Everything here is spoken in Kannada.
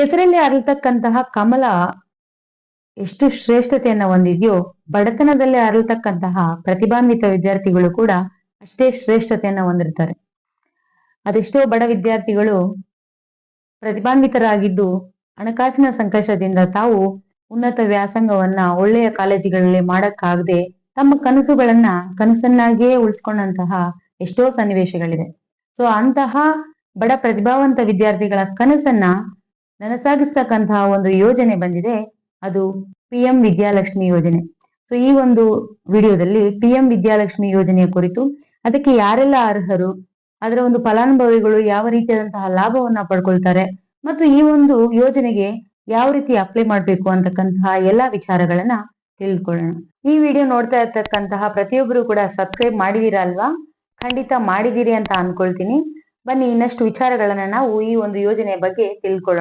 ಕೆಸರಲ್ಲಿ ಅರಳತಕ್ಕಂತಹ ಕಮಲ ಎಷ್ಟು ಶ್ರೇಷ್ಠತೆಯನ್ನ ಹೊಂದಿದ್ಯೋ, ಬಡತನದಲ್ಲಿ ಅರಳತಕ್ಕಂತಹ ಪ್ರತಿಭಾನ್ವಿತ ವಿದ್ಯಾರ್ಥಿಗಳು ಕೂಡ ಅಷ್ಟೇ ಶ್ರೇಷ್ಠತೆಯನ್ನ ಹೊಂದಿರ್ತಾರೆ. ಅದೆಷ್ಟೋ ಬಡ ವಿದ್ಯಾರ್ಥಿಗಳು ಪ್ರತಿಭಾನ್ವಿತರಾಗಿದ್ದು ಹಣಕಾಸಿನ ಸಂಕಷ್ಟದಿಂದ ತಾವು ಉನ್ನತ ವ್ಯಾಸಂಗವನ್ನ ಒಳ್ಳೆಯ ಕಾಲೇಜುಗಳಲ್ಲಿ ಮಾಡಕ್ಕಾಗದೆ ತಮ್ಮ ಕನಸನ್ನಾಗಿಯೇ ಉಳಿಸ್ಕೊಂಡಂತಹ ಎಷ್ಟೋ ಸನ್ನಿವೇಶಗಳಿದೆ. ಸೊ ಅಂತಹ ಬಡ ಪ್ರತಿಭಾವಂತ ವಿದ್ಯಾರ್ಥಿಗಳ ಕನಸನ್ನ ನನಸಾಗಿಸ್ತಕ್ಕಂತಹ ಒಂದು ಯೋಜನೆ ಬಂದಿದೆ, ಅದು PM ವಿದ್ಯಾಲಕ್ಷ್ಮಿ ಯೋಜನೆ. ಸೊ ಈ ಒಂದು ವಿಡಿಯೋದಲ್ಲಿ PM ವಿದ್ಯಾಲಕ್ಷ್ಮಿ ಯೋಜನೆಯ ಕುರಿತು, ಅದಕ್ಕೆ ಯಾರೆಲ್ಲ ಅರ್ಹರು, ಅದರ ಒಂದು ಫಲಾನುಭವಿಗಳು ಯಾವ ರೀತಿಯಾದಂತಹ ಲಾಭವನ್ನ ಪಡ್ಕೊಳ್ತಾರೆ, ಮತ್ತು ಈ ಒಂದು ಯೋಜನೆಗೆ ಯಾವ ರೀತಿ ಅಪ್ಲೈ ಮಾಡ್ಬೇಕು ಅಂತಕ್ಕಂತಹ ಎಲ್ಲಾ ವಿಚಾರಗಳನ್ನ ತಿಳಿದುಕೊಳ್ಳೋಣ. ಈ ವಿಡಿಯೋ ನೋಡ್ತಾ ಇರ್ತಕ್ಕಂತಹ ಪ್ರತಿಯೊಬ್ಬರು ಕೂಡ ಸಬ್ಸ್ಕ್ರೈಬ್ ಮಾಡಿದೀರಾ ಅಲ್ವಾ? ಖಂಡಿತ ಮಾಡಿದೀರಿ ಅಂತ ಅನ್ಕೊಳ್ತೀನಿ. ಬನ್ನಿ ಇನ್ನಷ್ಟು ವಿಚಾರಗಳನ್ನ ನಾವು ಈ ಒಂದು ಯೋಜನೆಯ ಬಗ್ಗೆ ತಿಳ್ಕೊಳ್ಳೋಣ.